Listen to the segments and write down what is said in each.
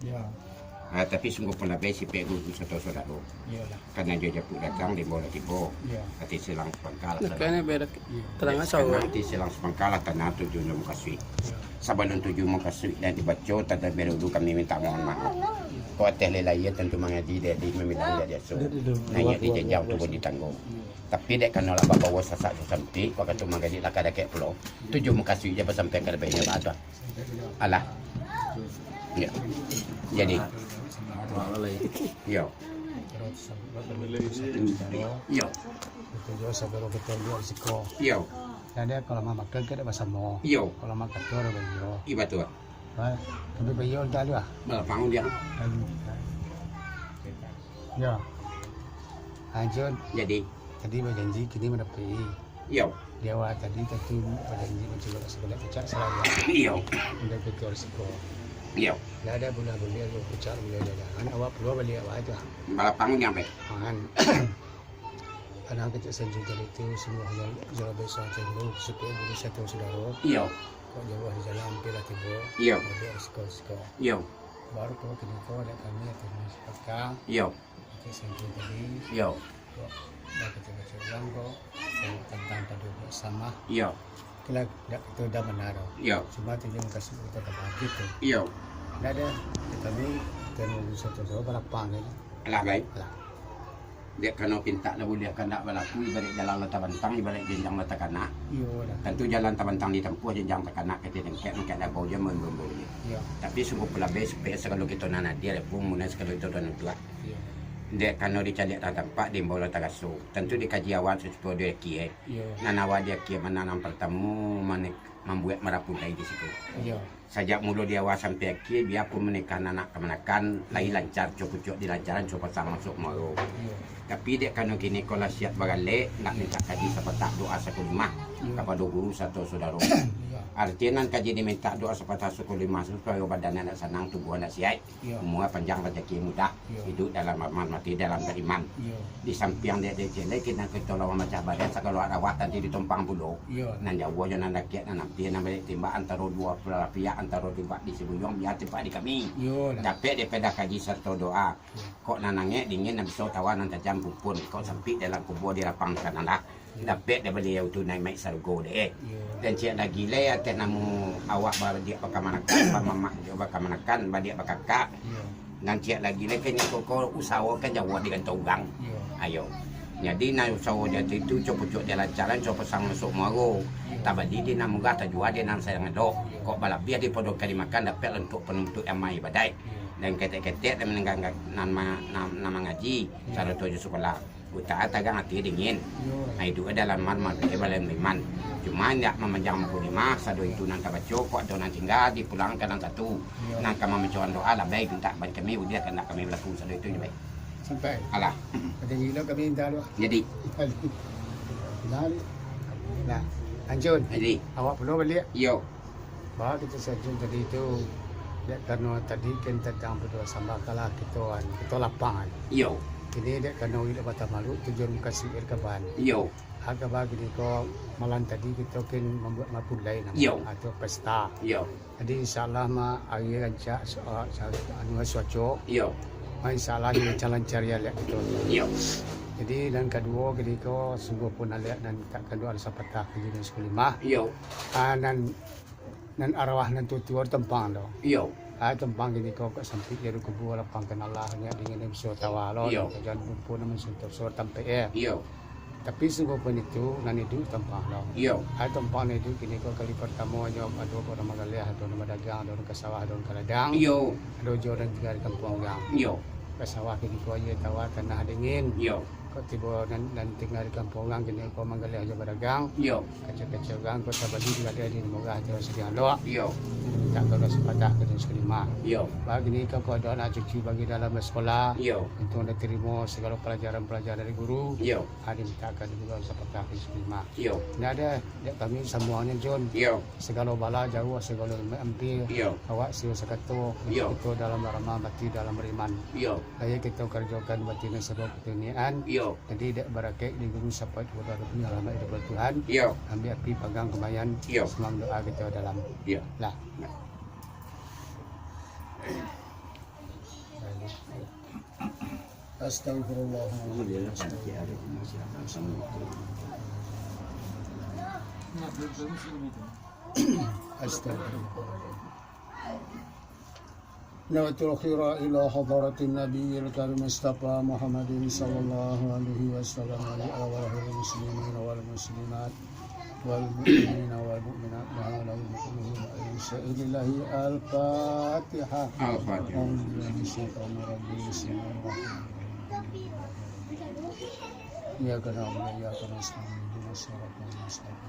Ya. Tapi sungguh pun lebih si pegu satu saudara. Iyalah. Karena dia pun datang di bola tibo. Ya. Hati silang sepangkal. Kayaknya beda terang asal. Hati silang sepangkal tanah tujuh muka suik. Ya. Sebelum tujuh muka suik dan dibaca tanda dulu kami minta mohon maaf. Kau teh lelai tentu mengaji dia di meminang dia so. Nanya di jejak tu pun ditanggung. Tapi dek kan olah bawa sasak sampai waktu tu mengaji lah kada kek pulau. Tujuh muka suik dia sampai kada banyak batu. Alah. Ya. Jadi. Yo. Terus sampai Yo. itu juga sebelum kita lihat risiko. Yo. Dan dia kalau mama kerja dia bahasa mo. Yo. Kalau mama kerja dia bayo. Iba tu. Baik. Tapi bayo dah lah. Malapang dia. Ya. Anjur Jadi. tadi berjanji kini mendapat. Yo. Dia awak tadi tentu berjanji mencoba sebelah kecak selama. Yo. Untuk kita risiko. Yo. Dah ada boleh lu kecak boleh dah. Anak awak perlu balik awak aja. Malapang dia apa? Kan. Anak kecil senjung itu semua hanya jalan besar dulu supaya boleh satu saudara. Yo. Kau jauh di jalan pila tiba. Yo. Ada risiko. Yo. Baru kau kini kau ada kami atau masyarakat. Yo. Kita senjung tadi. Yo. Dah kita baca ulang kau tentang tadi bersama. Yo. Kita dah benar. Yo. Cuma tujuan kasih kita tempat gitu. Yo. Dah ada kami dan satu-satu balapang ni. Alah baik. Lah. Dia kena pinta lah boleh kena berlaku balik jalan letak bantang balik jenjang letak kanak. Yo dah. Tentu jalan tabantang ditempuh jenjang letak kanak kita dengkek nak ada bau jaman bau ni. Yo. Tapi sungguh pelabeh supaya sekali kita nana dia pun muna sekali itu dan dua. Yo. Dia kena dicari tak tempat di bawah letak kasu. Tentu dikaji awal supaya dia kie. Yo. Nanawa dia kie menanam pertemu manik membuat meraputai di situ. Yo. Sajak mulu dia awal sampai akhir biar pun menikah anak kemenakan lain lancar cukup dilancaran coba sama masuk mau. Yo. Tapi dia kena kini kalau siap bagale nak minta kaji sepatah doa sekulima kepada guru satu saudara. Artinya nan kaji diminta doa sepatah sekulima supaya badan anak senang tubuh anak sihat. Semua panjang rezeki mudah hidup dalam aman mati dalam beriman. Di samping dia jelek kita lawan macam badan kalau ada awat nanti ditumpang bulu. Nan jauh je nan rakyat nan nanti nan balik timbak antara dua belah pihak antara timbak di Sibuyong biar timbak di kami. Dapat dia pada kaji satu doa. Kok nanangnya dingin nak bisa tawan nan tajam pun kau sempit dalam kubur di lapang kanan lah. Dapat dia beliau tu naik mai sargo deh. Dan cik lagi le atas namu awak dia bakal manakan, mamak dia bakal manakan, dia bakal kakak. Dan cik lagi le kenya kau usahakan jawab di kantong gang. Ayo. Jadi nak usaha dia itu copot dia lancaran copot sang masuk maru. Tabadi dia nak munggah tajua dia nak sayang dok. Kok balap dia di podok kali makan dapat untuk penuntut yang mai badai. Dan ketek-ketek dan menenggang nama ngaji cara tujuh sekolah utara tagang hati dingin nah itu adalah man balen liman cuma tidak memanjang muka lima satu itu nanti baca kok atau nanti tinggal dipulangkan dalam satu nanti kami mencoba doa lah baik minta ban kami udah kena kami berlaku satu itu baik sampai alah ada gila kami minta lu jadi nah Anjun jadi awak perlu balik yo bahawa kita sejun tadi itu dia karena tadi kita tentang berdua sama kalah kita lapangan yo ini dia karena kita bata malu tujuan kasih irkaban yo agak bagi ni ko malam tadi kita kan membuat mapun lain atau pesta yo jadi insyaallah ma air rancak soal anu suaco yo insyaallah ni lancar ya lihat kita yo jadi dan kedua kini ko sungguh pun lihat dan tak kedua ada sapatah kejadian sekolah yo nan arwah nan tutuar tempang do yo tempang gini kau kat samping dia kubur lapang kenalah nya dengan episode tawalo jangan pun naman suntur sur tampe yo tapi sungguh pun itu nan itu tempang lo yo tempang itu kini kau kali pertama nya ada ko nama galih ada nama dagang ada ke sawah ada ke ladang yo ada joran tinggal di kampung gang yo ke sawah kini kau aja tawar tanah dingin yo kau tiba dan tinggal di kampung gang kini kau manggalih aja berdagang yo kecil-kecil gang kau sabadi juga ada di moga aja sekian lo yo tak kalau sepatah ke sekolah. Yo. Bagi ni kau ada anak cucu bagi dalam sekolah. Yo. Untuk anda terima segala pelajaran dari guru. Yo. Ada mintakan juga sepatah ke sekolah. Yo. Ini ada kami semuanya John. Yo. Segala bala jauh segala hampir. Yo. Awak siwa sekato. Yo. Kita dalam ramah mati dalam beriman. Yo. Saya kita kerjakan batin sebab ketunian. Yo. Jadi dek berakai di guru sampai kepada punya lama itu Tuhan. Yo. Ambil api pegang kemayan. Yo. Semang doa kita dalam. Yo. Lah. Astagfirullah. Astagfirullah. نويت الخير إلى حضرة النبي الكريم المصطفى محمد صلى الله عليه وسلم وعلى المسلمين والمسلمات والمؤمنين والمؤمنات وعلى المؤمنين والشهيد الله. الفاتحة. الفاتحة. أعوذ بالله من الشيطان الرجيم. بسم الله الرحمن الرحيم. إياك نعبد وإياك نستعين اهدنا الصراط المستقيم.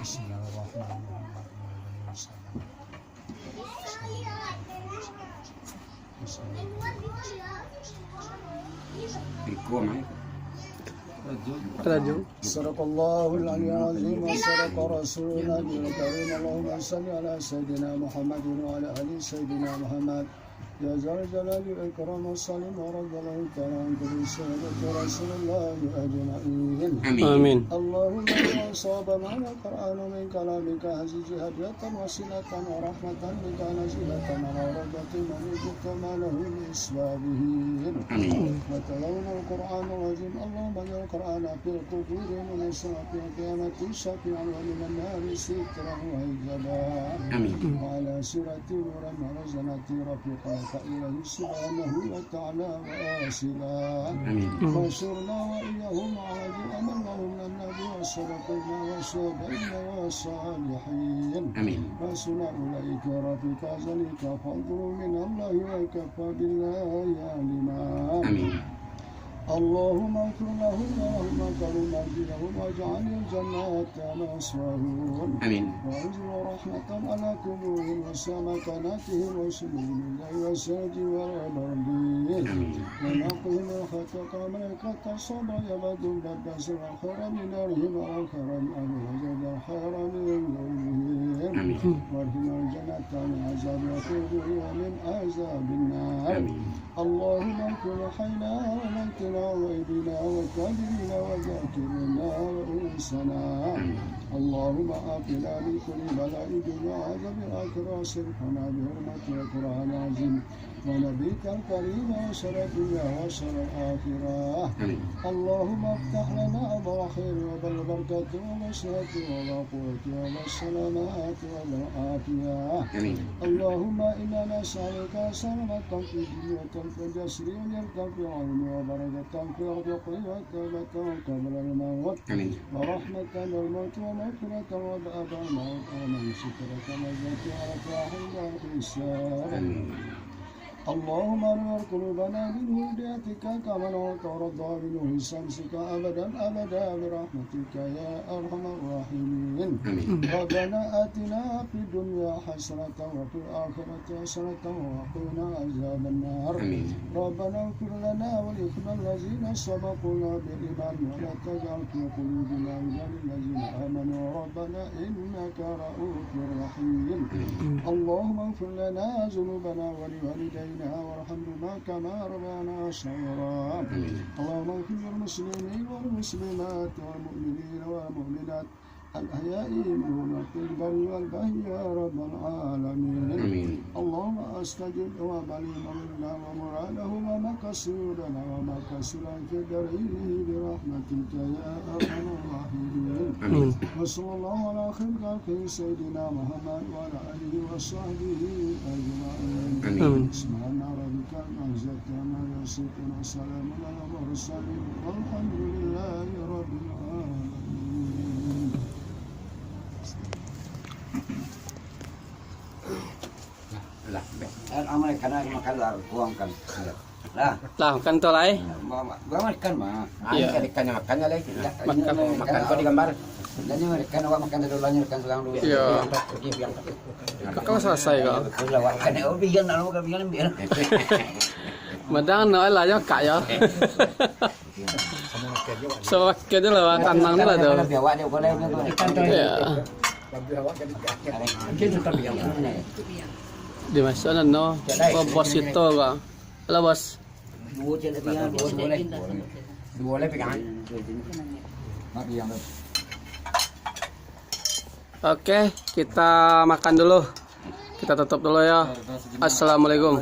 بسم الله الرحمن الرحيم. صدق الله العلي العظيم وصدق رسولنا الكريم. اللهم صل على سيدنا محمد وعلى آل سيدنا محمد يا ذا الجلال والإكرام. والسلام ورد الله تعالى عن كل سيدة رسول الله أجمعين. آمين. اللهم إنا صاب معنا القرآن من كلامك عزيز هدية وصلة ورحمة بك نزلة على ربة من جئت ما له من إسبابهن. وتلون القرآن العظيم. اللهم اجعل القرآن في القبور من الشرف القيامة شفيعا ومن النار سترا وحجابا. وعلى سيرة نورا ورزنة رفيقا إليه سبحانه وتعالى وآسلا. وانصرنا وإياهم على أمرهم النبي والصدقين والشهداء والصالحين. وحسن أولئك رفيقا ذلك فضل من الله وكفى بالله علما. اللهم اغفر لهم اللهم كرم دينهم واجعل الجنات مأواهم. وانزل رحمة على قبورهم وسمكناتهم وسبل الله والساج والبردين. ونقهم الخطأ ملكة الصبر يبدو بدس الخير من نارهم والخير من أبواب الخير من نورهم. وارحم الجنة من عذاب القبور ومن عذاب النار. اللهم اغفر حينا وميتنا وغيبنا وكافرين وذاكرنا وانسنا. اللهم آتنا من كل بلاء الدنيا وعذاب الآخرة. وصرفنا بحرمة القرآن العظيم ونبيك الكريم وشر الدنيا وشر الآخرة. اللهم افتح لنا أبواب الخير وبالبركة والنصرة والقوة والسلامات والعافية. اللهم إنا نسألك سلامة في الدنيا والجسر واليقين في العلم وبركة في الرزق وتوبة قبل الموت ورحمة للموت ومغفرة وبعد الموت ومن سترة وزكاة وحيد الحساب. اللهم انور قلوبنا بنور هدايتك كما ترضى بنور شمسك ابدا ابدا برحمتك يا ارحم الراحمين. ربنا اتنا في الدنيا حسنة وفي الاخرة حسنة وقنا عذاب النار. ربنا اغفر لنا ولاخواننا الذين سبقونا بالايمان ولا تجعل في قلوبنا غلا للذين امنوا ربنا انك رؤوف رحيم. اللهم اغفر لنا ذنوبنا ولوالدينا وارحمنا كما ربنا صغيرا. اللهم اغفر للمسلمين والمسلمات والمؤمنين والمؤمنات الأحياء منهم في البر والبحر يا رب العالمين. اللهم استجب وبلغ منا ومراده ومقصودنا ومقصدا في الدارين برحمتك يا ارحم الراحمين. وصلى الله على خير خلق سيدنا محمد وعلى اله وصحبه اجمعين. سبحان ربك رب العزة عما يصفون وسلام على المرسلين والحمد لله رب العالمين. Amal kana makalar kuang kan. Lah. Lah, kan to lai. Gua makan mah. Iya. Ikan makan ya lagi. Makan kau digambar. Dan ini ikan gua makan dulunya ikan tulang dulu. Iya. Kau selesai kau. Lawak kan oh biar nak kan biar. Madang nói là do cãi đó. Sao cái đó là ăn nắng đấy là được. Biar dia boleh Iya. Di mana no? Bos itu kok. Halo bos. Dua boleh pegang. Oke, kita makan dulu. Kita tutup dulu ya. Assalamualaikum.